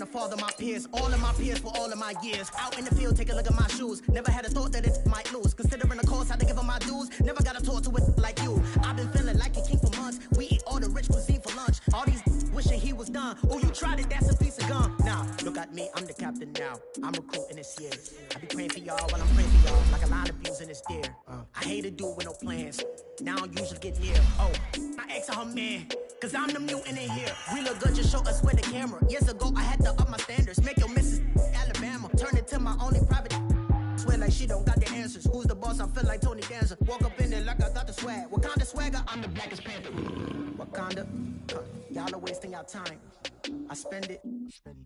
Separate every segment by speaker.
Speaker 1: the father of my peers. All of my peers for all of my years. Out in the field, take a look at my shoes. Never had a thought that it might lose. Considering the cost, had to give them my dues. Never got to talk to it like you. I've been feeling like a king for months. We eat all the rich cuisine for lunch. All these wishing he was done. Oh, you tried it, that's a piece of gum. Now, look at me, I'm the captain now. I'm recruiting this year. I be praying for y'all while I'm praying for y'all. Like a line of views in this deer. I hate a dude with no plans. Now I don't usually get near. Oh, I ask her man. Cause I'm the mutant in here. We look good, just show us where the camera. Years ago, I had to up my standards. Make your missus Alabama. Turn it to my only private. Swear like she don't got the answers. Who's the boss? I feel like Tony Danza. Walk up in there like I got the swag. What kind of swagger? I'm the blackest panther. Wakanda. Y'all are wasting your time. I spend it,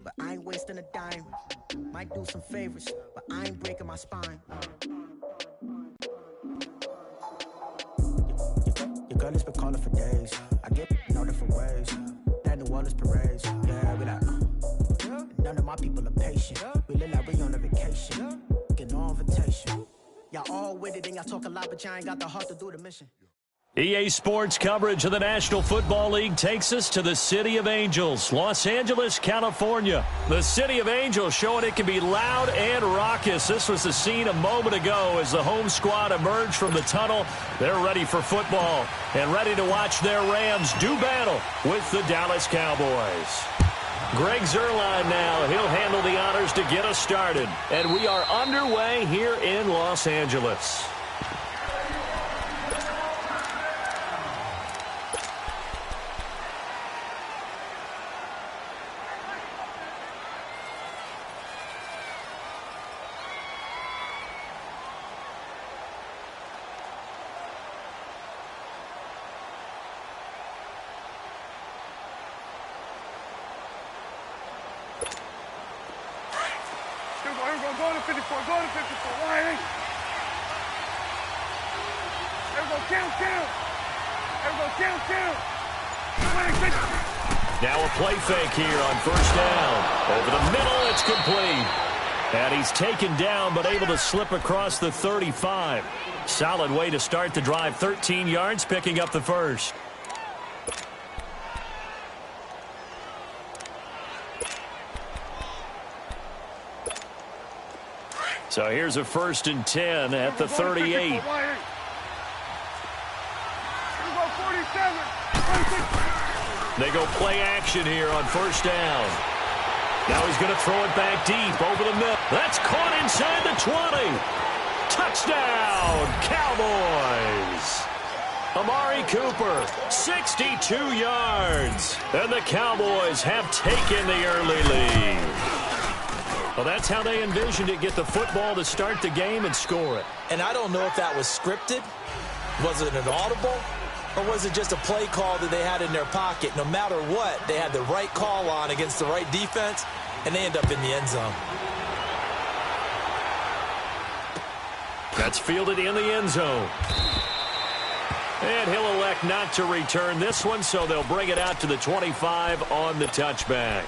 Speaker 1: but I ain't wasting a dime. Might do some favors, but I ain't breaking my spine. Your girl has been calling for days. I get in all different ways. That New Orleans parades. Yeah, we like. None of my people are patient. We live like we on a vacation. Get no invitation. Y'all all with it and y'all talk a lot, but y'all ain't got the heart to do the mission.
Speaker 2: EA Sports coverage of the National Football League takes us to the City of Angels, Los Angeles, California. The City of Angels showing it can be loud and raucous. This was the scene a moment ago as the home squad emerged from the tunnel. They're ready for football and ready to watch their Rams do battle with the Dallas Cowboys. Greg Zuerlein now. He'll handle the honors to get us started. And we are underway here in Los Angeles.
Speaker 3: Go to 54, go to 54, Riley. There we go, count. There we go, count.
Speaker 2: Now a play fake here on first down. Over the middle, it's complete. And he's taken down, but able to slip across the 35. Solid way to start the drive. 13 yards, picking up the first. So here's a 1st and 10 at the 38. They go play action here on first down. Now he's going to throw it back deep over the middle. That's caught inside the 20. Touchdown, Cowboys. Amari Cooper, 62 yards. And the Cowboys have taken the early lead. Well, that's how they envisioned it. Get the football to start the game and score it.
Speaker 4: And I don't know if that was scripted. Was it an audible? Or was it just a play call that they had in their pocket? No matter what, they had the right call on against the right defense, and they end up in the end zone.
Speaker 2: That's fielded in the end zone. And he'll elect not to return this one, so they'll bring it out to the 25 on the touchback.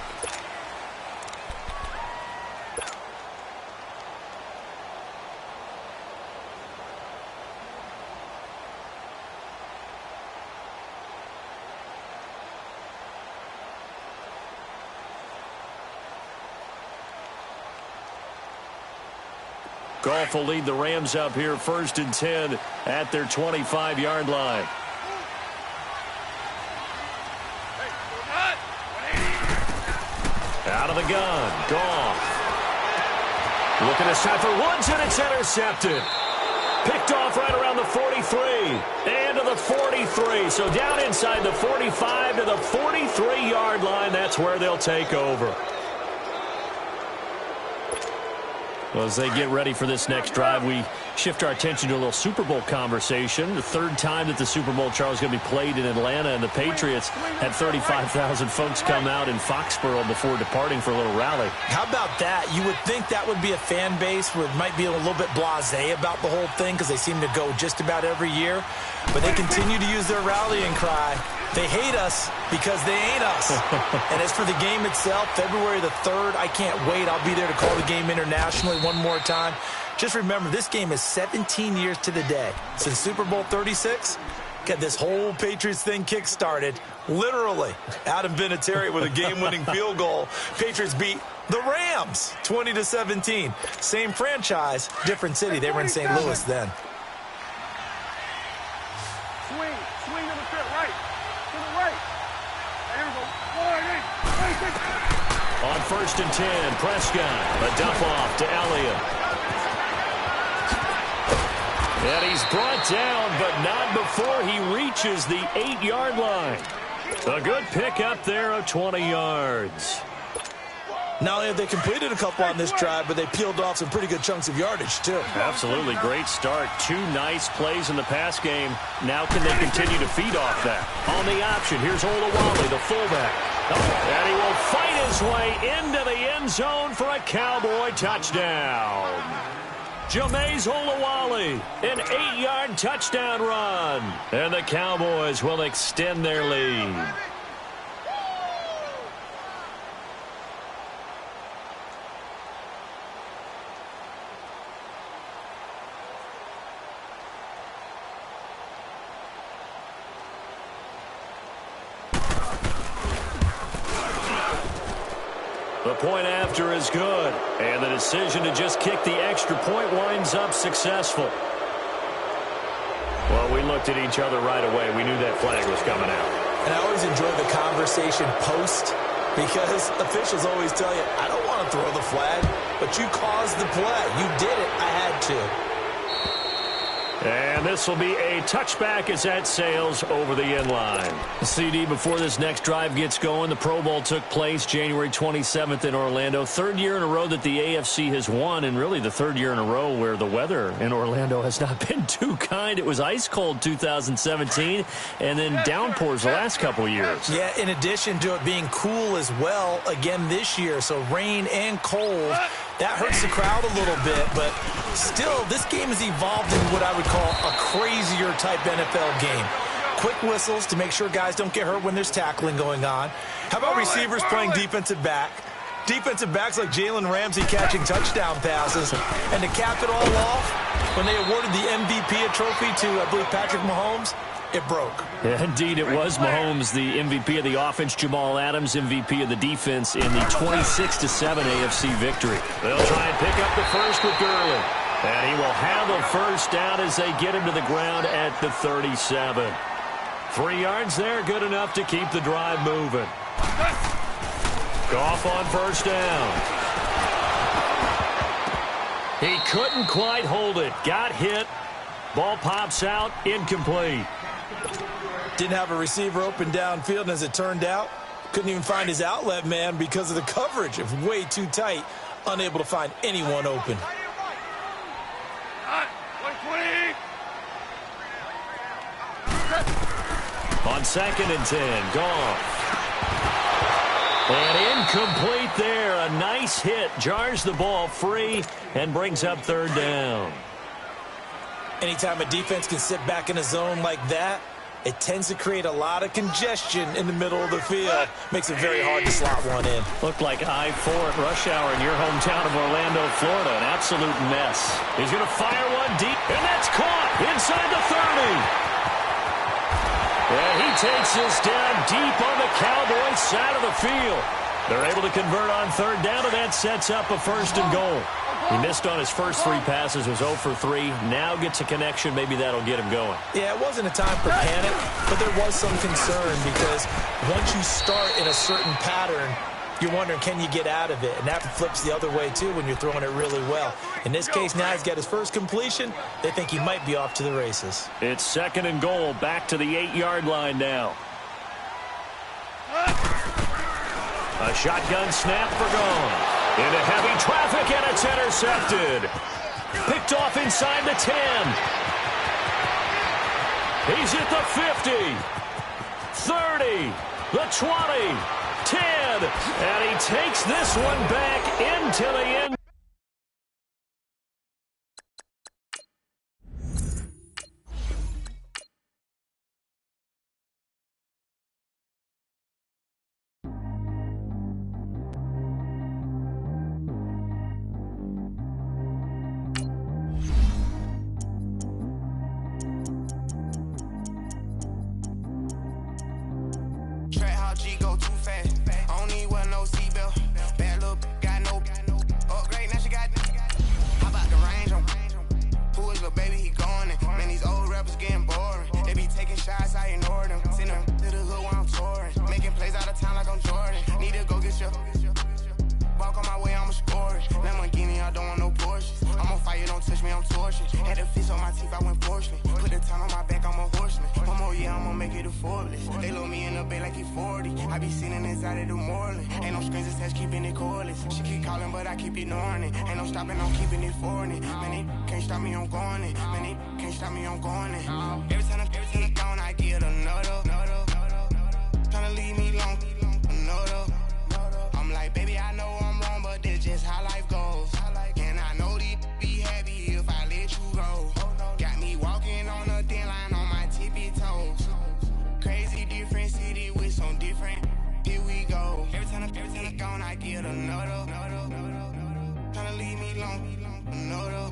Speaker 2: Goff will lead the Rams up here 1st and 10 at their 25-yard line. Out of the gun, Goff. Looking to set for Woods, and it's intercepted. Picked off right around the 43 and to the 43. So down inside the 45 to the 43-yard line. That's where they'll take over. Well, as they get ready for this next drive, we shift our attention to a little Super Bowl conversation. The 3rd time that the Super Bowl, Charles, is going to be played in Atlanta, and the Patriots had 35,000 folks come out in Foxborough before departing for a little rally.
Speaker 4: How about that? You would think that would be a fan base where it might be a little bit blasé about the whole thing because they seem to go just about every year. But they continue to use their rallying cry. They hate us because they ain't us. And as for the game itself, February the 3rd, I can't wait. I'll be there to call the game internationally one more time. Just remember, this game is 17 years to the day since Super Bowl 36, Got this whole Patriots thing kick-started, literally. Adam Vinatieri with a game-winning field goal. Patriots beat the Rams 20-17. Same franchise, different city. They were in St. Louis then.
Speaker 3: Swing to the fit, right. To the right. There we go.
Speaker 2: On 1st and 10, Prescott. A dump off to Elliott. And he's brought down, but not before he reaches the 8-yard line. A good pickup there of 20 yards.
Speaker 4: Not only have they completed a couple on this drive, but they peeled off some pretty good chunks of yardage, too.
Speaker 2: Absolutely great start. 2 nice plays in the pass game. Now can they continue to feed off that? On the option, here's Olawale, the fullback. And he will fight his way into the end zone for a Cowboy touchdown. Jameis Olawale, an 8-yard touchdown run. And the Cowboys will extend their lead. The point after is good, and the decision to just kick the extra point winds up successful. Well, we looked at each other right away. We knew that flag was coming out.
Speaker 4: And I always enjoy the conversation post, because officials always tell you, I don't want to throw the flag, but you caused the play. You did it. I had to.
Speaker 2: And this will be a touchback as that sails over the end line. CD, before this next drive gets going, the Pro Bowl took place January 27th in Orlando. 3rd year in a row that the AFC has won, and really the 3rd year in a row where the weather in Orlando has not been too kind. It was ice cold 2017, and then downpours the last couple of years.
Speaker 4: Yeah, in addition to it being cool as well again this year, so rain and cold. That hurts the crowd a little bit, but still, this game has evolved into what I would call a crazier type NFL game. Quick whistles to make sure guys don't get hurt when there's tackling going on. How about receivers playing defensive back? Defensive backs like Jalen Ramsey catching touchdown passes. And to cap it all off, when they awarded the MVP trophy to, I believe, Patrick Mahomes, it broke.
Speaker 2: Yeah, indeed, it was Mahomes, the MVP of the offense. Jamal Adams, MVP of the defense in the 26-7 AFC victory. They'll try and pick up the first with Gurley. And he will have a first down as they get him to the ground at the 37. 3 yards there, good enough to keep the drive moving. Goff on first down. He couldn't quite hold it. Got hit. Ball pops out, incomplete.
Speaker 4: Didn't have a receiver open downfield, and as it turned out, couldn't even find his outlet man because of the coverage. It was way too tight, unable to find anyone open.
Speaker 2: On 2nd and 10, Goff. And incomplete there. A nice hit. Jars the ball free and brings up 3rd down.
Speaker 4: Anytime a defense can sit back in a zone like that, it tends to create a lot of congestion in the middle of the field. Makes it very hard to slot one in.
Speaker 2: Looked like I-4 at rush hour in your hometown of Orlando, Florida. An absolute mess. He's going to fire one deep, and that's caught inside the 30. And he takes this down deep on the Cowboys side of the field. They're able to convert on 3rd down, and that sets up a 1st and goal. He missed on his first 3 passes, was 0 for 3. Now gets a connection. Maybe that'll get him going.
Speaker 4: Yeah, it wasn't a time for panic, but there was some concern because once you start in a certain pattern, you're wondering, can you get out of it? And that flips the other way, too, when you're throwing it really well. In this case, now he's got his first completion. They think he might be off to the races.
Speaker 2: It's 2nd and goal, back to the 8-yard line now. A shotgun snap for Goff. Into heavy traffic, and it's intercepted. Picked off inside the 10. He's at the 50, 30, the 20, 10, and he takes this one back into the end.
Speaker 5: fortune. Had the fist on my teeth, I went fortunate. Put the time on my back, I'm a horseman. One more year, I'ma make it a Forbes. They load me in the bay like he 40. I be sitting inside of the Moreland. Ain't no screens attached, keeping it cordless. She keep calling, but I keep ignoring it. Ain't no stopping, I'm keeping it foreign it. Man, they can't stop me, I'm going it. Man, they can't stop me, I'm going it. Every time I'm gone, I get another. Tryna leave me long, another. I'm like, baby, I know I'm wrong, but that's just how life goes. And I know these be happy if I let you go. Got me walking on a thin line on my tippy toes. Crazy different city with some different. Here we go. Every time I'm gone, I get another. Tryna leave me long, another.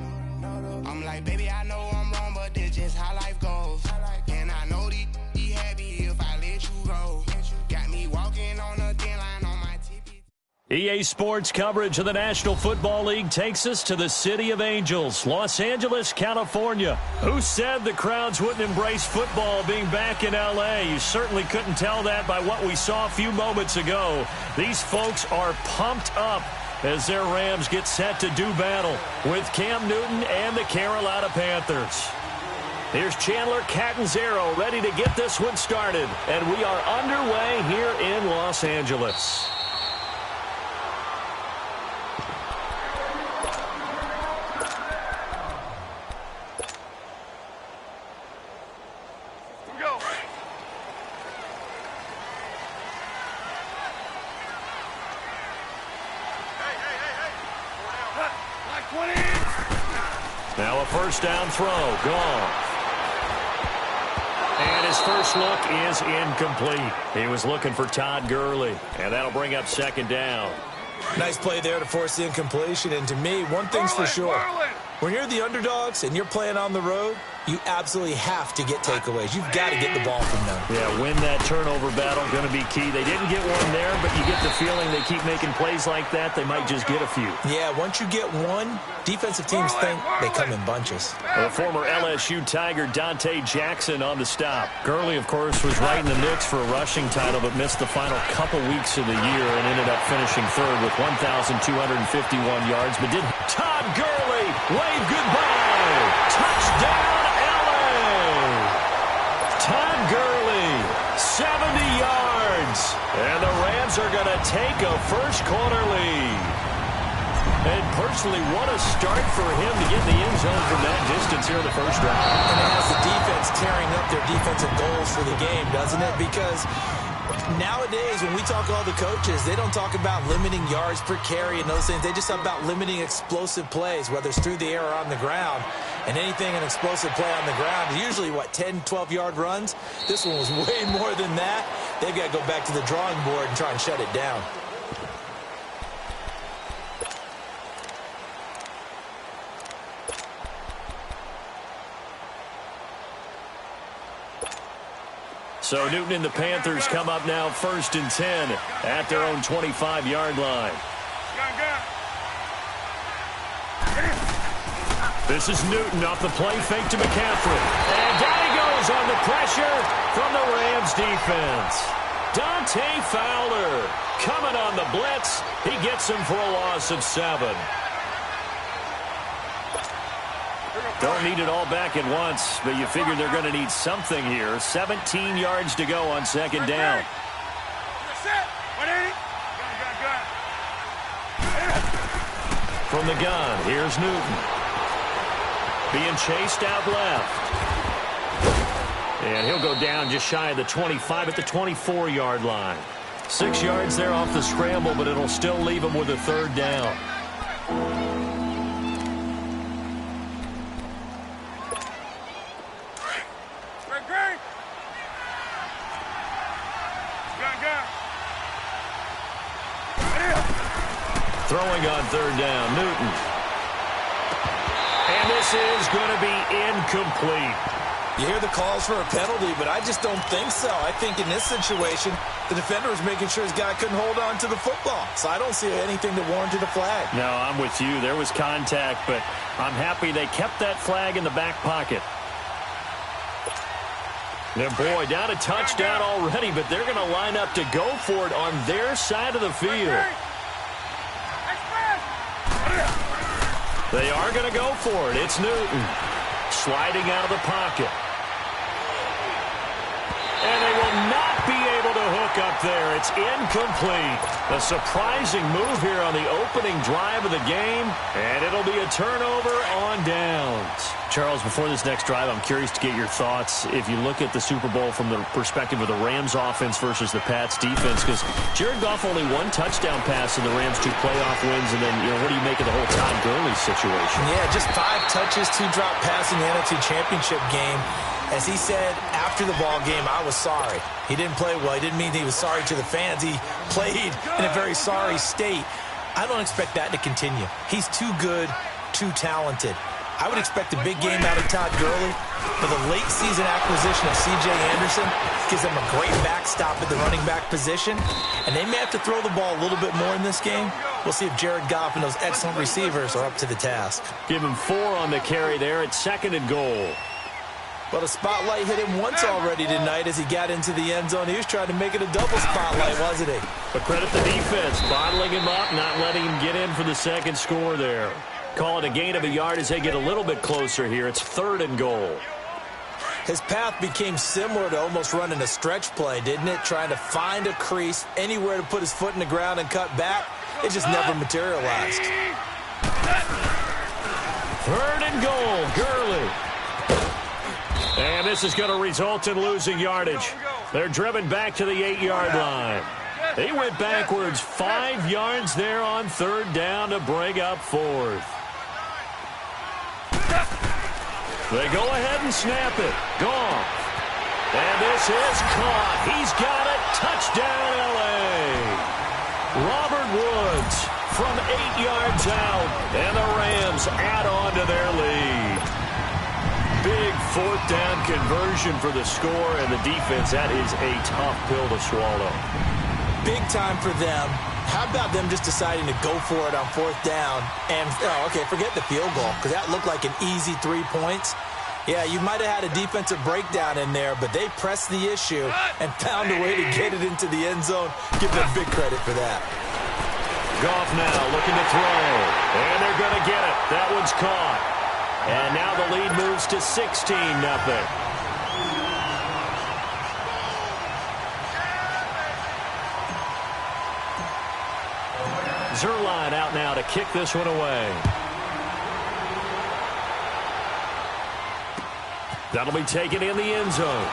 Speaker 5: I'm like, baby, I know I'm wrong, but that's just how life goes. And I know these be happy if I let you go. Got me walking on a thin line on my tippy.
Speaker 2: EA Sports coverage of the National Football League takes us to the City of Angels, Los Angeles, California. Who said the crowds wouldn't embrace football being back in L.A.? You certainly couldn't tell that by what we saw a few moments ago. These folks are pumped up as their Rams get set to do battle with Cam Newton and the Carolina Panthers. Here's Chandler Catanzaro ready to get this one started, and we are underway here in Los Angeles. Now a first down throw, gone. And his first look is incomplete. He was looking for Todd Gurley, and that'll bring up second down.
Speaker 4: Nice play there to force the incompletion, and to me, one thing's for sure. When you're the underdogs and you're playing on the road, you absolutely have to get takeaways. You've got to get the ball from them.
Speaker 2: Yeah, win that turnover battle, going to be key. They didn't get one there, but you get the feeling they keep making plays like that, they might just get a few.
Speaker 4: Yeah, once you get one, defensive teams think they come in bunches.
Speaker 2: The former LSU Tiger Dante Jackson on the stop. Gurley, of course, was right in the mix for a rushing title, but missed the final couple weeks of the year and ended up finishing third with 1,251 yards. But did Todd Gurley wave goodbye? Touchdown! Todd Gurley, 70 yards. And the Rams are going to take a first-quarter lead. And personally, what a start for him to get in the end zone from that distance here in the first drive.
Speaker 4: And it has the defense tearing up their defensive goals for the game, doesn't it? Because nowadays, when we talk to all the coaches, they don't talk about limiting yards per carry and those things. They just talk about limiting explosive plays, whether it's through the air or on the ground. And anything an explosive play on the ground is usually, 10, 12-yard runs? This one was way more than that. They've got to go back to the drawing board and try and shut it down.
Speaker 2: So Newton and the Panthers come up now 1st and 10 at their own 25-yard line. This is Newton off the play fake to McCaffrey. And down he goes on the pressure from the Rams defense. Dante Fowler coming on the blitz. He gets him for a loss of 7. Don't need it all back at once, but you figure they're going to need something here. 17 yards to go on second down. From the gun, here's Newton. Being chased out left. And he'll go down just shy of the 25 at the 24-yard line. 6 yards there off the scramble, but it'll still leave him with a third down. Throwing on third down, Newton. And this is going to be incomplete.
Speaker 4: You hear the calls for a penalty, but I just don't think so. I think in this situation, the defender was making sure his guy couldn't hold on to the football. So I don't see anything that warranted a flag.
Speaker 2: No, I'm with you. There was contact, but I'm happy they kept that flag in the back pocket. And boy, down a touchdown already, but they're going to line up to go for it on their side of the field. They are going to go for it. It's Newton sliding out of the pocket. And they will not be able to hook up there. It's incomplete. A surprising move here on the opening drive of the game, and it'll be a turnover on downs. Charles, before this next drive, I'm curious to get your thoughts. If you look at the Super Bowl from the perspective of the Rams offense versus the Pats defense, because Jared Goff only one touchdown pass in the Rams' 2 playoff wins, and then, what do you make of the whole Todd Gurley situation?
Speaker 4: Yeah, just 5 touches, 2 drop passes in the NFC Championship game. As he said after the ball game, I was sorry. He didn't play well. He didn't mean he was sorry to the fans. He played in a very sorry state. I don't expect that to continue. He's too good, too talented. I would expect a big game out of Todd Gurley, but the late season acquisition of C.J. Anderson gives them a great backstop at the running back position, and they may have to throw the ball a little bit more in this game. We'll see if Jared Goff and those excellent receivers are up to the task.
Speaker 2: Give him 4 on the carry there at 2nd and goal.
Speaker 4: Well, the spotlight hit him once already tonight as he got into the end zone. He was trying to make it a double spotlight, wasn't he?
Speaker 2: But credit the defense, bottling him up, not letting him get in for the second score there. Call it a gain of a yard as they get a little bit closer here. It's 3rd and goal.
Speaker 4: His path became similar to almost running a stretch play, didn't it? Trying to find a crease, anywhere to put his foot in the ground and cut back. It just never materialized.
Speaker 2: 3rd and goal, Gurley. And this is going to result in losing yardage. They're driven back to the 8-yard line. They went backwards 5 yards there on 3rd down to bring up 4th. They go ahead and snap it. Goff. And this is caught. He's got it. Touchdown, L.A. Robert Woods from 8 yards out. And the Rams add on to their lead. Big 4th down conversion for the score, and the defense, that is a tough pill to swallow.
Speaker 4: Big time for them. How about them just deciding to go for it on 4th down? And, forget the field goal, because that looked like an easy 3 points. Yeah, you might have had a defensive breakdown in there, but they pressed the issue and found a way to get it into the end zone. Give them big credit for that.
Speaker 2: Goff now looking to throw, and they're going to get it. That one's caught. And now the lead moves to 16-0. Zuerlein out now to kick this one away. That'll be taken in the end zone.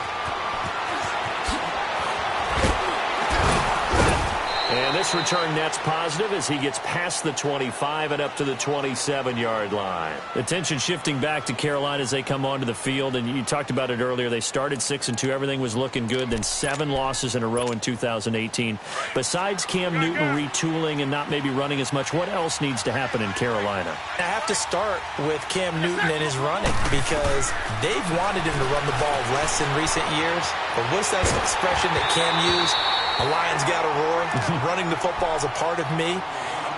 Speaker 2: And this return net's positive as he gets past the 25 and up to the 27-yard line. Attention shifting back to Carolina as they come onto the field. And you talked about it earlier. They started 6-2. Everything was looking good. Then 7 losses in a row in 2018. Besides Cam Newton retooling and not maybe running as much, what else needs to happen in Carolina?
Speaker 4: I have to start with Cam Newton and his running because they've wanted him to run the ball less in recent years. But what's that expression that Cam used? A lion's got to roar. Running the football is a part of me,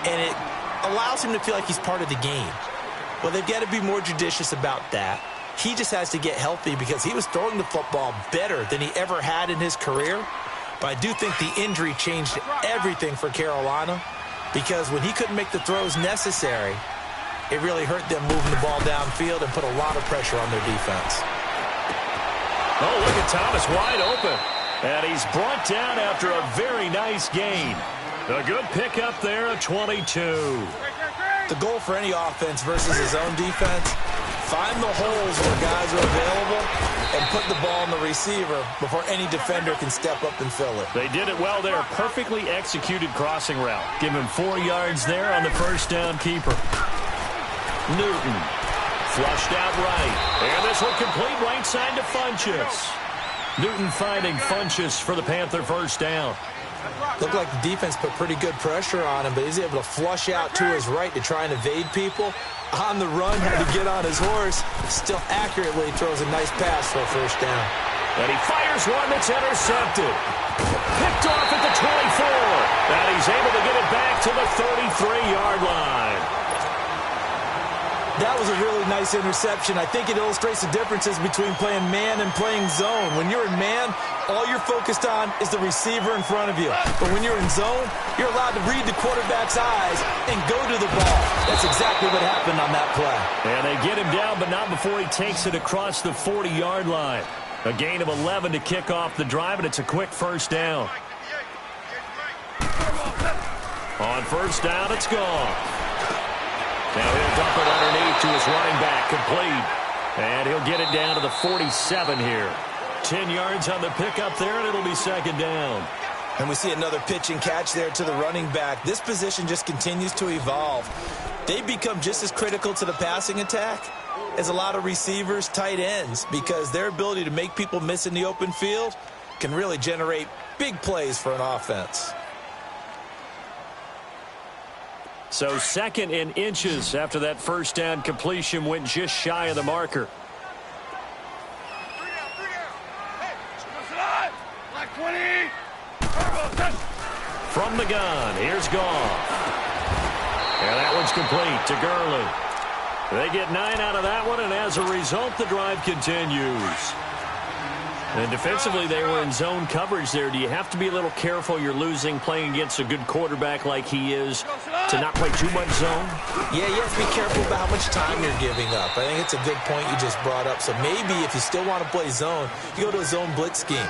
Speaker 4: and it allows him to feel like he's part of the game. Well, they've got to be more judicious about that. He just has to get healthy because he was throwing the football better than he ever had in his career. But I do think the injury changed everything for Carolina because when he couldn't make the throws necessary, it really hurt them moving the ball downfield and put a lot of pressure on their defense.
Speaker 2: Oh, look at Thomas wide open. And he's brought down after a very nice gain. A good pickup there of 22.
Speaker 4: The goal for any offense versus his own defense, find the holes where guys are available and put the ball on the receiver before any defender can step up and fill it.
Speaker 2: They did it well there. Perfectly executed crossing route. Give him 4 yards there on the first down keeper. Newton flushed out right. And this will complete right side to Funchess. Newton finding Funchess for the Panther first down.
Speaker 4: Looked like the defense put pretty good pressure on him, but he's able to flush out to his right to try and evade people. On the run, had to get on his horse. Still accurately throws a nice pass for a first down.
Speaker 2: And he fires one that's intercepted. Picked off at the 24. And he's able to get it back to the 33-yard line.
Speaker 4: That was a really nice interception. I think it illustrates the differences between playing man and playing zone. When you're in man, all you're focused on is the receiver in front of you. But when you're in zone, you're allowed to read the quarterback's eyes and go to the ball. That's exactly what happened on that play.
Speaker 2: And they get him down, but not before he takes it across the 40-yard line. A gain of 11 to kick off the drive, and it's a quick first down. On first down, it's gone. Now he'll dump it underneath to his running back, complete. And he'll get it down to the 47 here. 10 yards on the pickup there, and it'll be second down.
Speaker 4: And we see another pitch and catch there to the running back. This position just continues to evolve. They become just as critical to the passing attack as a lot of receivers, tight ends, because their ability to make people miss in the open field can really generate big plays for an offense.
Speaker 2: So second in inches after that first down completion went just shy of the marker. From the gun, here's Goff. And that one's complete to Gurley. They get 9 out of that one, and as a result, the drive continues. And defensively, they were in zone coverage there. Do you have to be a little careful you're losing playing against a good quarterback like he is to not play too much zone?
Speaker 4: Yeah, you have to be careful about how much time you're giving up. I think it's a good point you just brought up. So maybe if you still want to play zone, you go to a zone blitz scheme.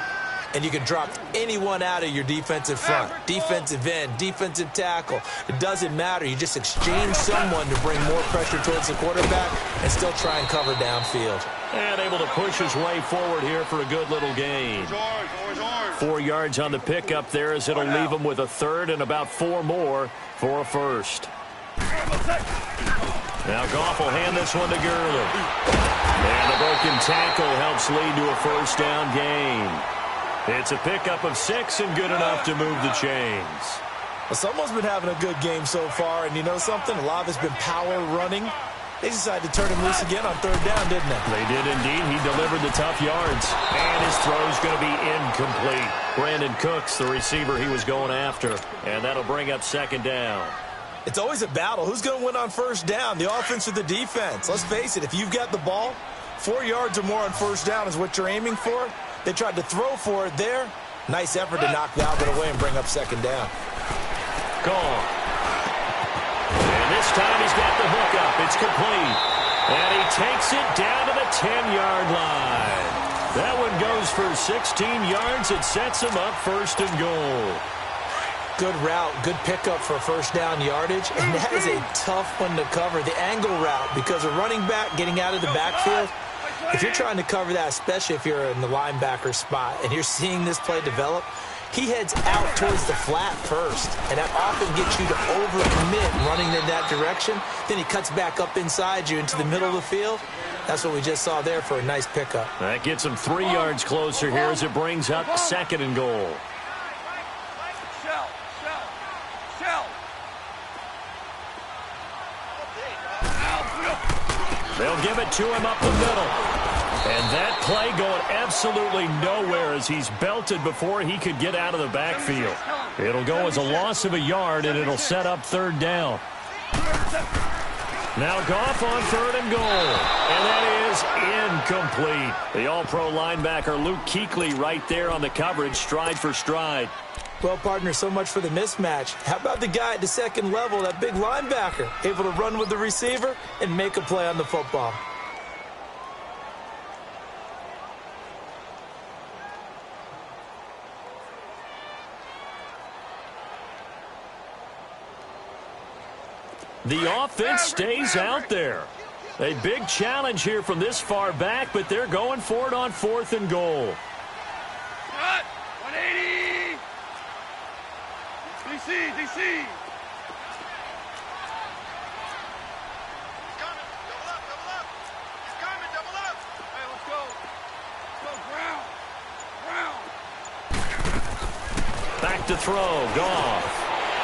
Speaker 4: And you can drop anyone out of your defensive front, defensive end, defensive tackle. It doesn't matter. You just exchange someone to bring more pressure towards the quarterback and still try and cover downfield.
Speaker 2: And able to push his way forward here for a good little gain. 4 yards on the pickup there as it'll leave him with a third and about 4 more for a first. Now Goff will hand this one to Gurley. And the broken tackle helps lead to a first down gain. It's a pickup of 6 and good enough to move the chains.
Speaker 4: Well, someone's been having a good game so far, and you know something? A lot of it's been power running. They decided to turn him loose again on third down, didn't they?
Speaker 2: They did indeed. He delivered the tough yards. And his throw's going to be incomplete. Brandon Cooks, the receiver he was going after. And that'll bring up second down.
Speaker 4: It's always a battle. Who's going to win on first down, the offense or the defense? Let's face it, if you've got the ball, 4 yards or more on first down is what you're aiming for. They tried to throw for it there. Nice effort to knock Dalvin away and bring up second down.
Speaker 2: Gone. And this time he's got the hook up. It's complete. And he takes it down to the 10-yard line. That one goes for 16 yards. It sets him up first and goal.
Speaker 4: Good route, good pickup for first down yardage. And that is a tough one to cover, the angle route, because a running back getting out of the backfield, if you're trying to cover that, especially if you're in the linebacker spot and you're seeing this play develop, he heads out towards the flat first, and that often gets you to overcommit running in that direction. Then he cuts back up inside you into the middle of the field. That's what we just saw there for a nice pickup.
Speaker 2: That gets him 3 yards closer here as it brings up second and goal. They'll give it to him up the middle. And that play going absolutely nowhere as he's belted before he could get out of the backfield. It'll go as a loss of a yard, and it'll set up third down. Now Goff on third and goal. And that is incomplete. The all-pro linebacker Luke Kuechly right there on the coverage, stride for stride.
Speaker 4: Well, partner, so much for the mismatch. How about the guy at the second level, that big linebacker, able to run with the receiver and make a play on the football?
Speaker 2: The offense stays out there. A big challenge here from this far back, but they're going for it on fourth and goal.
Speaker 3: 180. DC. He's coming. Double up. He's coming. Double up. Hey, let's go. Ground.
Speaker 2: Back to throw. Goff.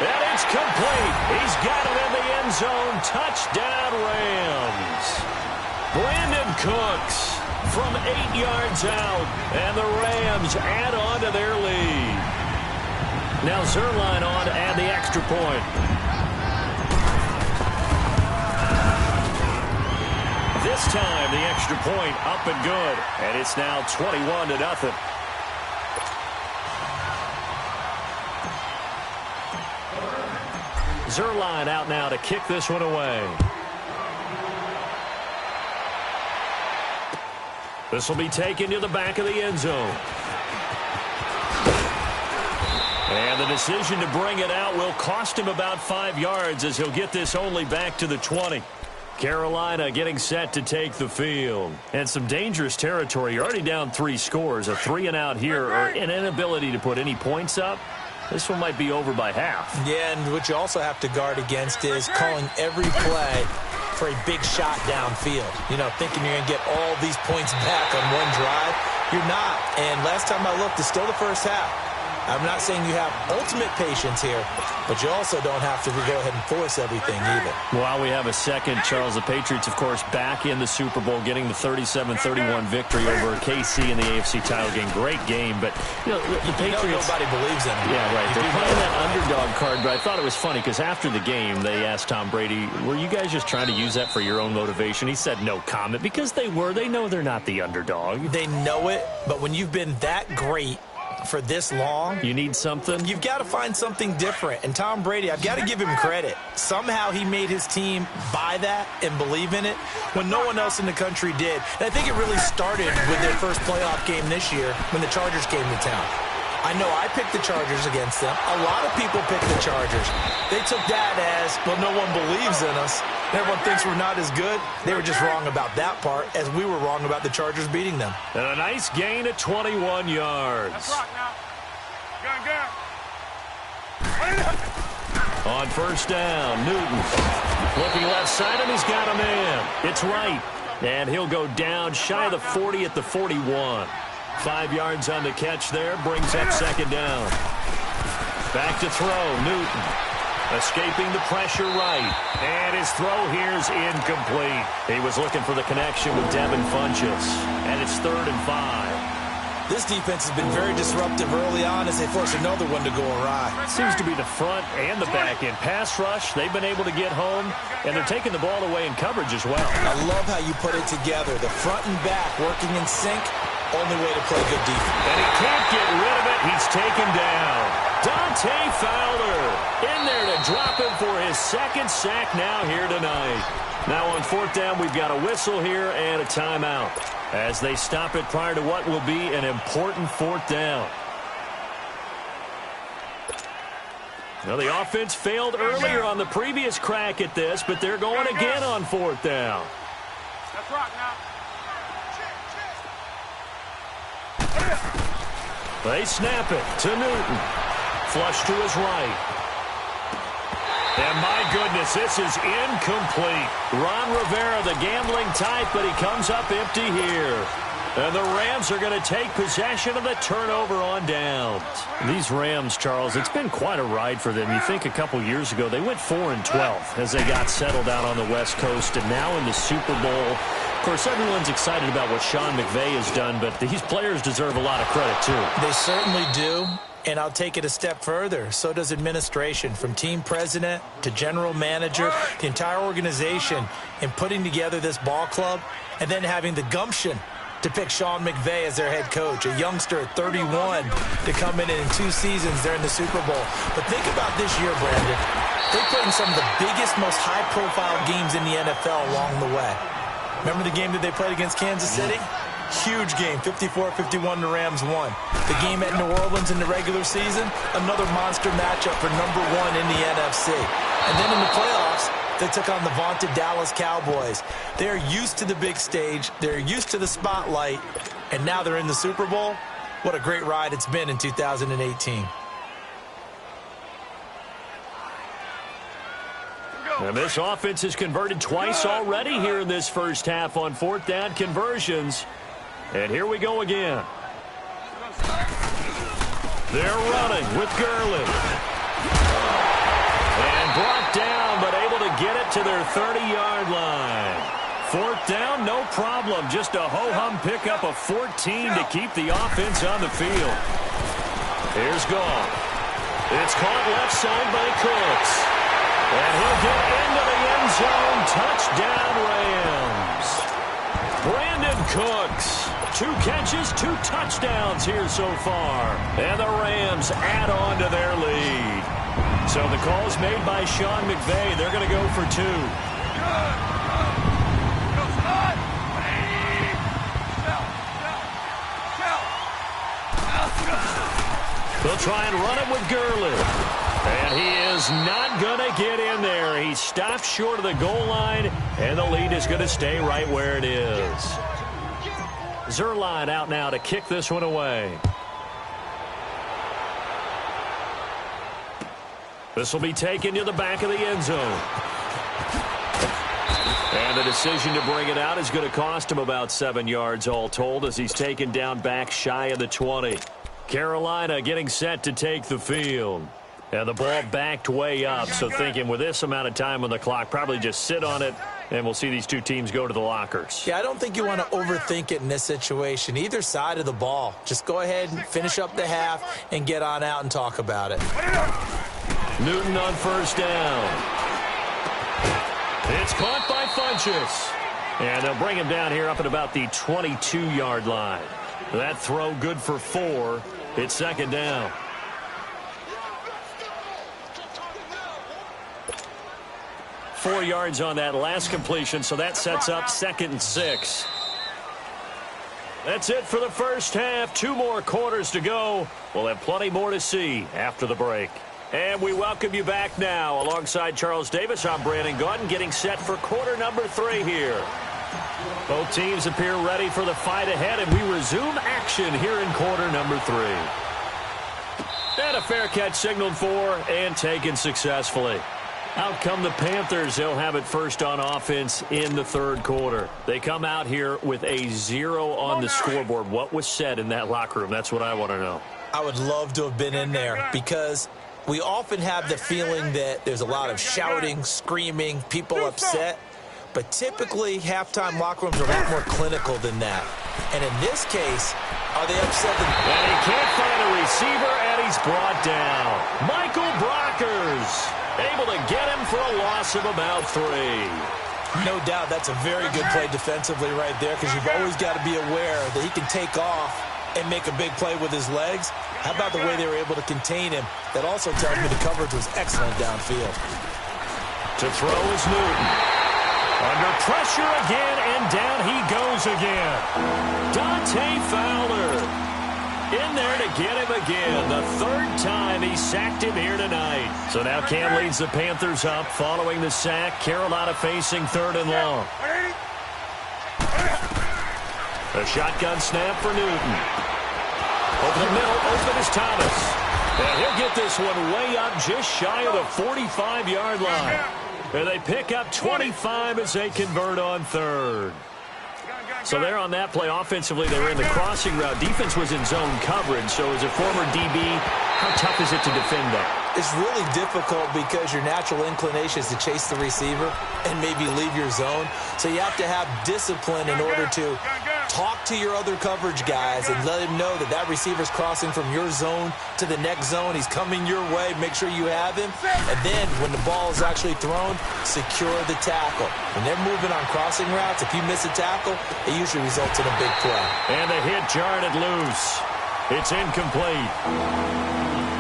Speaker 2: And it's complete. He's got it in the end zone. Touchdown, Rams. Brandon Cooks from 8 yards out. And the Rams add on to their lead. Now Zerline on to add the extra point. time, the extra point up and good. And it's now 21-0. Zerline out now to kick this one away. This will be taken to the back of the end zone. And the decision to bring it out will cost him about 5 yards as he'll get this only back to the 20. Carolina getting set to take the field. And some dangerous territory. You're already down 3 scores. A 3-and-out here or an inability to put any points up. This one might be over by half. Yeah, and what you also have to guard against is calling every play for a big shot downfield. You know, thinking you're going to get all these points back on one drive. You're not. And last time I looked, it's still the first half. I'm not saying you have ultimate patience here, but you also don't have to go ahead and force everything either. While we have a second, Charles, the Patriots, of course, back in the Super Bowl, getting the 37-31 victory over KC in the AFC title game. Great game, but you know, the Patriots... nobody believes in them. Yeah, right. They're playing that underdog card, but I thought it was funny because after the game, they asked Tom Brady, were you guys just trying to use that for your own motivation? He said no comment because they were. They know they're not the underdog. They know it, but when you've been that great for this long, you need something. You've got to find something different. And Tom Brady, I've got to give him credit. Somehow he made his team buy that and believe in it when no one else in the country did. And I think it really started with their first playoff game this year when the Chargers came to town. I know I picked the Chargers against them. A lot of people picked the Chargers. They took that as, well, no one believes in us. Everyone thinks we're not as good. They were just wrong about that part, as we were wrong about the Chargers beating them. And a nice gain of 21 yards.
Speaker 3: That's right now. Gun.
Speaker 2: On first down, Newton. Looking left side, and he's got a man. It's right. And he'll go down shy of the 40 at the 41. 5 yards on the catch there, brings up second down. Back to throw, Newton. Escaping the pressure right. And his throw here's incomplete. He was looking for the connection with Devin Funchess. And it's 3rd and 5.
Speaker 4: This defense has been very disruptive early on as they force another one to go awry.
Speaker 2: Seems to be the front and the back end. Pass rush, they've been able to get home, and they're taking the ball away in coverage as well.
Speaker 4: I love how you put it together. The front and back working in sync, only way to play good defense.
Speaker 2: And he can't get rid of it. He's taken down. Dante Fowler in there to drop him for his second sack now here tonight. Now on 4th down, we've got a whistle here and a timeout as they stop it prior to what will be an important 4th down. Now, the offense failed earlier on the previous crack at this, but they're going again on 4th down.
Speaker 3: That's right now.
Speaker 2: They snap it to Newton. Flush to his right. And my goodness, this is incomplete. Ron Rivera, the gambling type, but he comes up empty here. And the Rams are going to take possession of the turnover on downs. These Rams, Charles, it's been quite a ride for them. You think a couple years ago, they went 4-12 as they got settled out on the West Coast, and now in the Super Bowl. Of course, everyone's excited about what Sean McVay has done, but these players deserve a lot of credit, too.
Speaker 4: They certainly do. And I'll take it a step further. So does administration, from team president to general manager, the entire organization, in putting together this ball club and then having the gumption to pick Sean McVay as their head coach, a youngster at 31 to come in 2 seasons there in the Super Bowl. But think about this year, Brandon. They played in some of the biggest, most high-profile games in the NFL along the way. Remember the game that they played against Kansas City? Huge game, 54-51, the Rams won. The game at New Orleans in the regular season, another monster matchup for number 1 in the NFC. And then in the playoffs, they took on the vaunted Dallas Cowboys. They're used to the big stage. They're used to the spotlight. And now they're in the Super Bowl. What a great ride it's been in 2018.
Speaker 2: And this offense has converted twice already here in this first half on 4th down conversions. And here we go again. They're running with Gurley. And brought down, but able to get it to their 30-yard line. 4th down, no problem. Just a ho-hum pickup of 14 to keep the offense on the field. Here's Goff. It's caught left side by Cooks. And he'll get into the end zone. Touchdown, Rams. Cooks. 2 catches, 2 touchdowns here so far. And the Rams add on to their lead. So the call's made by Sean McVay. They're going to go for 2. They'll try and run it with Gurley. And he is not going to get in there. He stopped short of the goal line, and the lead is going to stay right where it is. Zerline out now to kick this one away. This will be taken to the back of the end zone. And the decision to bring it out is going to cost him about 7 yards all told as he's taken down back shy of the 20. Carolina getting set to take the field. And the ball backed way up, so thinking with this amount of time on the clock, probably just sit on it, and we'll see these 2 teams go to the lockers.
Speaker 4: Yeah, I don't think you want to overthink it in this situation. Either side of the ball. Just go ahead and finish up the half and get on out and talk about it.
Speaker 2: Newton on first down. It's caught by Funchess. And they'll bring him down here up at about the 22-yard line. That throw good for 4. It's second down. Four yards on that last completion, so that sets up 2nd and 6. That's it for the first half. 2 more quarters to go. We'll have plenty more to see after the break. And we welcome you back now. Alongside Charles Davis, I'm Brandon Gaudin, getting set for quarter number 3 here. Both teams appear ready for the fight ahead, and we resume action here in quarter number 3. And a fair catch signaled for and taken successfully. Out come the Panthers. They'll have it first on offense in the 3rd quarter. They come out here with a 0 on the scoreboard. What was said in that locker room? That's what I want to know.
Speaker 4: I would love to have been in there because we often have the feeling that there's a lot of shouting, screaming, people upset. But typically, halftime locker rooms are a lot more clinical than that. And in this case, are they upset?
Speaker 2: And he can't find a receiver, and he's brought down. Michael Brockers able to get him for a loss of about 3.
Speaker 4: No doubt that's a very good play defensively right there because you've always got to be aware that he can take off and make a big play with his legs. How about the way they were able to contain him? That also tells me the coverage was excellent downfield.
Speaker 2: To throw is Newton. Under pressure again, and down he goes again. Dante Fowler in there to get him again. The 3rd time he sacked him here tonight. So now Cam leads the Panthers up following the sack. Carolina facing 3rd and long. A shotgun snap for Newton. Over the middle, open is Thomas. And he'll get this one way up just shy of the 45-yard line. And they pick up 25 as they convert on 3rd. So they're on that play. Offensively, they were in the crossing route. Defense was in zone coverage. So as a former DB, how tough is it to defend that?
Speaker 4: It's really difficult because your natural inclination is to chase the receiver and maybe leave your zone. So you have to have discipline in order to talk to your other coverage guys and let him know that that receiver's crossing from your zone to the next zone. He's coming your way. Make sure you have him. And then when the ball is actually thrown, secure the tackle. When they're moving on crossing routes, if you miss a tackle, it usually results in a big play.
Speaker 2: And the hit jarred it loose. It's incomplete.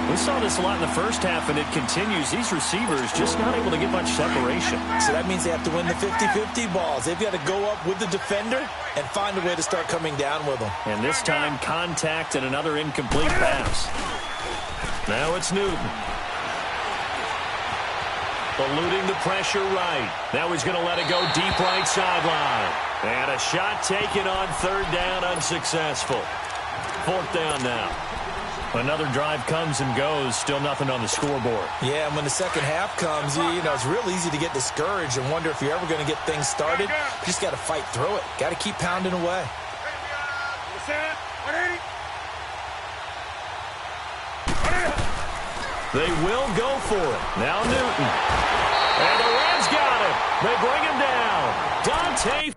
Speaker 2: We saw this a lot in the first half, and it continues. These receivers just not able to get much separation.
Speaker 4: So that means they have to win the 50-50 balls. They've got to go up with the defender and find a way to start coming down with them.
Speaker 2: And this time, contact and another incomplete pass. Now it's Newton. Eluding the pressure right. Now he's going to let it go deep right sideline. And a shot taken on 3rd down, unsuccessful. 4th down now. Another drive comes and goes, still nothing on the scoreboard.
Speaker 4: Yeah, and when the second half comes, you know, it's real easy to get discouraged and wonder if you're ever going to get things started. You just got to fight through it. Got to keep pounding away.
Speaker 2: They will go for it. Now Newton. And the Rams got him. They bring him down. Dante.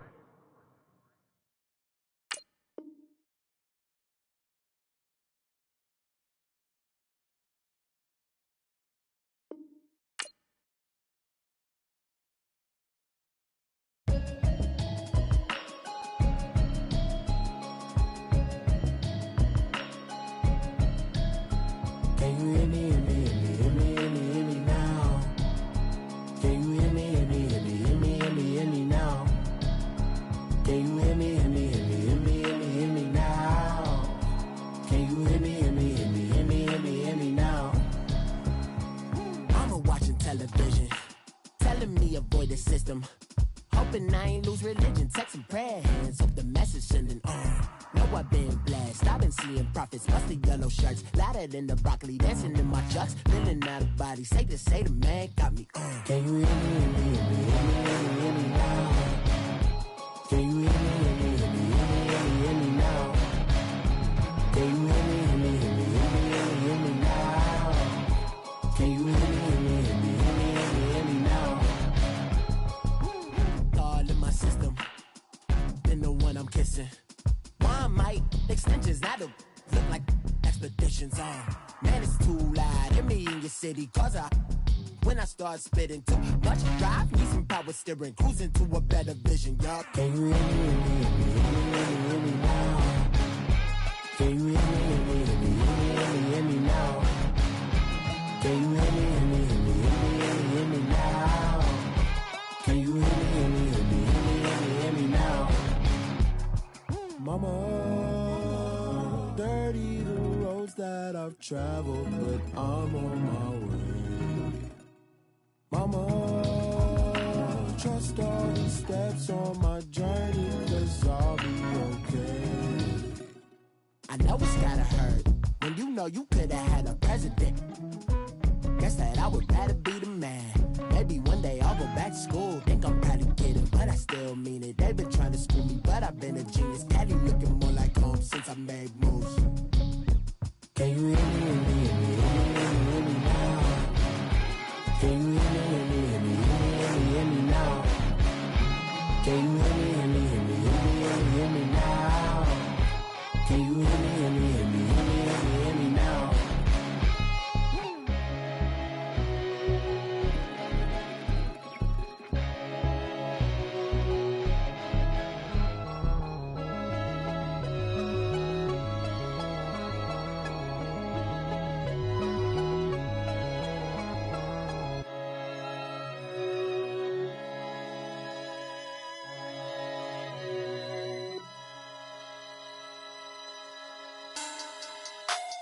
Speaker 1: avoid the system. Hoping I ain't lose religion, text and prayer hands, hope the message sending on. Know I've been blessed, I've been seeing prophets, musty yellow shirts, louder than the broccoli, dancing in my chucks, feeling out of body, say the man got me on. Can you hear me, hear me, hear me now? Can you hear me, hear me, hear me, hear me now? Can you hear me, hear me, hear me, hear me now? Can you hear me, hear me, hear me, hear me now? All in my system, then the one I'm kissing. One might extensions that'll look like expeditions on. Man, it's too loud. Hear me in your city, cause when I start spitting too much drive, need some power steering, cruising to a better vision, y'all. Can you hear me, hear me now? Can you hear me, hear me now? Can you hear me, hear me now? Can you hear me, hear me now? Mama, dirty the roads that I've traveled, but I'm on my way. Mama, trust all the steps on my journey, 'cause I'll be okay. I know it's gotta hurt when you know you could've had a president. Guess that I would rather be the man. Maybe one day I'll go back to school. Think I'm proud of kidding, but I still mean it. They've been trying to school me, but I've been a genius. Daddy looking more like home since I made moves. Can you hear me, hear me, hear me now? Can you hear me, hear me, hear me, hear me now? Can you hear me, hear me, hear me, hear me now? Can you hear me, hear me, hear me, hear me now?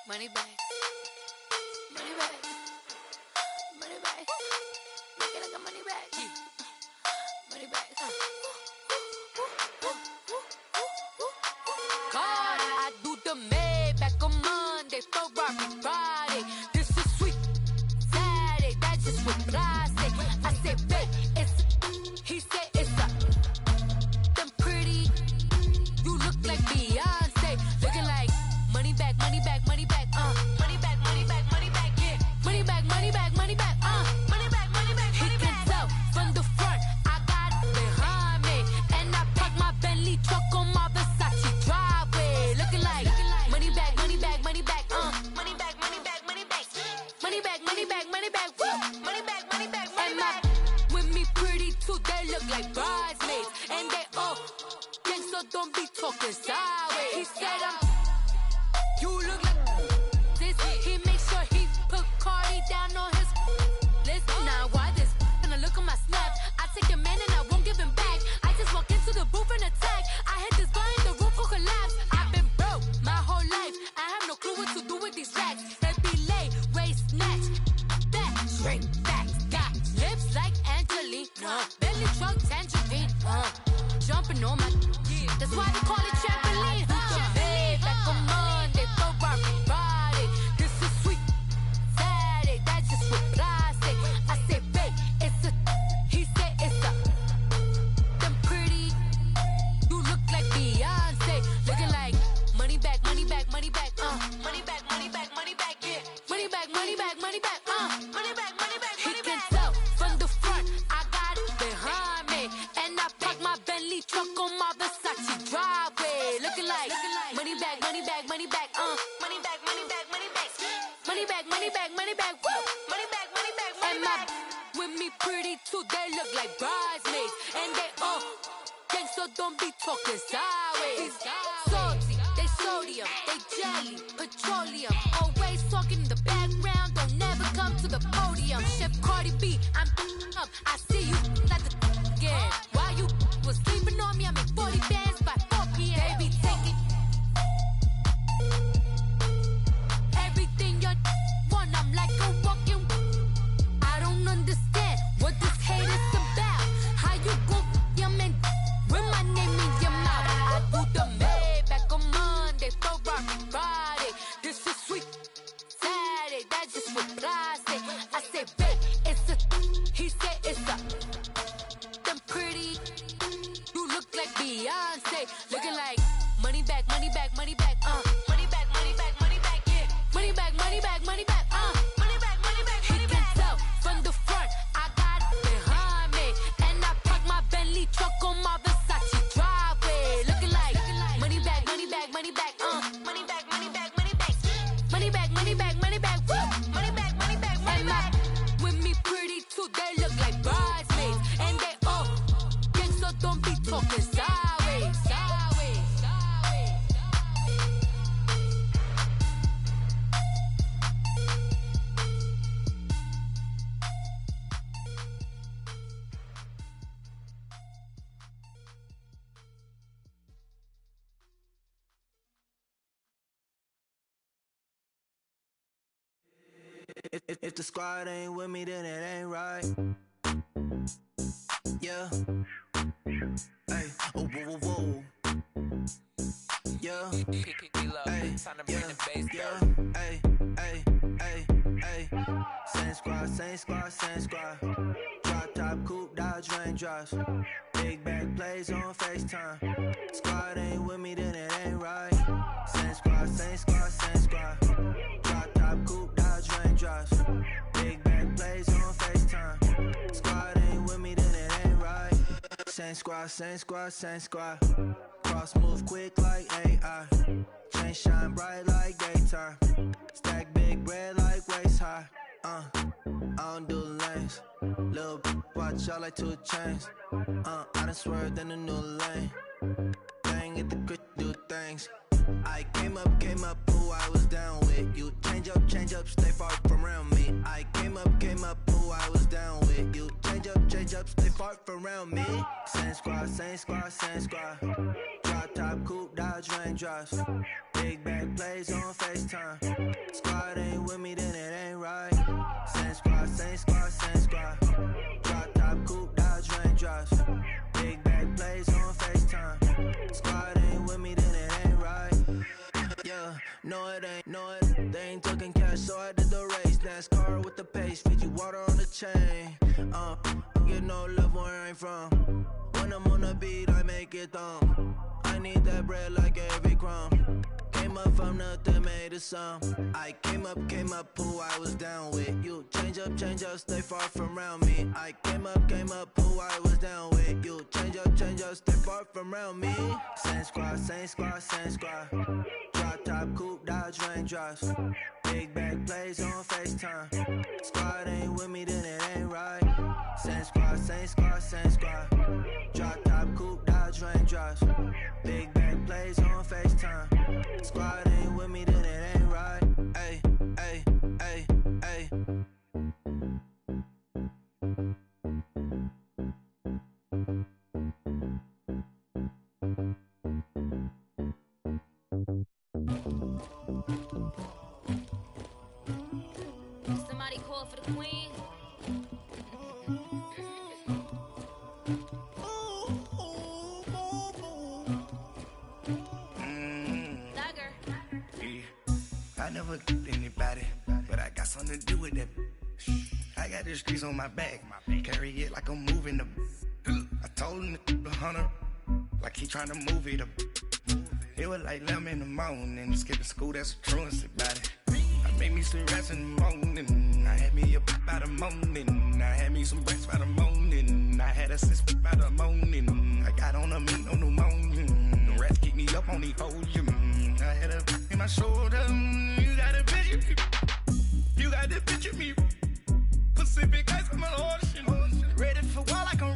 Speaker 6: Money back, money back, money back. Make it like a money back, money back. God, I do the Maybach on Monday, Ferrari Friday. This is sweet Saturday, that's just what I say. I say, babe, it's he said it's a them pretty. You look like Beyonce, looking like money back, money back, money back. Money back, money back, money back, yeah. Money back, money back, money back, money back, money back, money back. He can tell from the front, I got it behind me. And I park my Bentley truck on my Versace driveway. Looking like money back, money back, money back, money back, money back, money back. Money back, money back, money back, woo. Money back, money back, money back. With me pretty too, they look like bridesmaids. And they all gang, so don't be talking sideways. He said you look like this. He makes sure he put Cardi down on his list. Now why this? Gonna look at my snap. I take your man and I won't give him back. I just walk into the booth and attack. I hit this guy in the roof will collapse. I've been broke my whole life. I have no clue what to do with these racks. That be late, waist snatch, back, straight back. Got lips like Angelina, belly truck tangerine. Jumping on my, that's why they call it trampoline. Babe, back on Monday, Ferrari Friday. This is sweet Saturday, that's just what I say. I say, babe, it's a, he said it's a, them pretty. You look like Beyonce, looking like money back, money back, money back, money back, money back, money back, yeah. Money back, money back, money back, money back, money back, money back. He can tell from the front, I got it behind me, and I park my Bentley truck on my Versace driveway. Looking like money back, money back, money back, money back, money back, money back, money back, money back, money back, woo. Money back, money back, money back. With me pretty too, they look like bridesmaids, and they all gang, so don't be talking sideways. Salty, they sodium, they jelly, petroleum. Always talking in the background, don't never come to the podium. Chef Cardi B, I'm up. I see you at the again. While you was sleeping on me, I make 40 bands by 4 p.m. They be taking everything you want. I'm like a walking. I don't understand what this hate is about.
Speaker 1: the squad ain't with me, then it ain't right. Yeah. Hey, oh, whoa, whoa, whoa. Yeah. Hey, yeah. Hey, hey, hey, hey. Same squad, same squad, same squad. Drop top, coupe, Dodge raindrops. Big back plays on FaceTime. Squad ain't with me, then it ain't right. Same squad, same squad, same squad. Drop top, coupe, Dodge raindrops. Big back plays on FaceTime. Squad ain't with me, then it ain't right. Same squad, same squad, same squad. Cross move quick like AI. Chain shine bright like daytime. Stack big bread like waist high. I don't do lanes. Little watch out like 2 chains. I done swerved in a new lane. Bang at the crit, do things. I came up, who I was down with. You change up, stay far from around me. I came up, who I was down with. You change up, stay far from around me. Same squad, same squad, same squad. Drop top, coupe, Dodge raindrops. Big back plays on FaceTime. Squad ain't with me, then it ain't right. Same squad, same squad, same squad. Drop top, coupe, Dodge raindrops. Big back plays on FaceTime. Squad ain't with me, then it ain't right. Yeah, no it ain't, no it. They ain't talking cash, so I did the race. NASCAR with the pace, feed you water on the chain. Get no love where I ain't from. When I'm on the beat, I make it thumb. I need that bread like every crumb. Came up from nothing, made a sum. I came up, who I was down with. You change up, stay far from around me. I came up, who I was down with. You change up, stay far from around me. Same squad, same squad, same squad. Drop top, coupe, Dodge raindrops. Big back plays on FaceTime. Squad ain't with me, then it ain't right. Same squad, same squad, same squad. Drop top, coupe, Dodge raindrops. Big back plays on FaceTime. Squad ain't with me, then it ain't right. Ay, ay, ay, ay.
Speaker 6: Somebody call for the queen.
Speaker 5: I never did anybody, but I got something to do with that. I got the streets on my back, carry it like I'm moving the. I told him to 100, like he trying to move it up. It was like 11 in the morning, skipping school, that's a truancy about it. I made me some rats in the morning, I had me a pop by the morning, I had me some breaks by the morning, I had a sis by the morning, I got on a meat on the morning, the rats keep me up on the podium, I had a in my shoulder, you got a picture me, you got the picture me, Pacific ice on my ocean, ready for war like I'm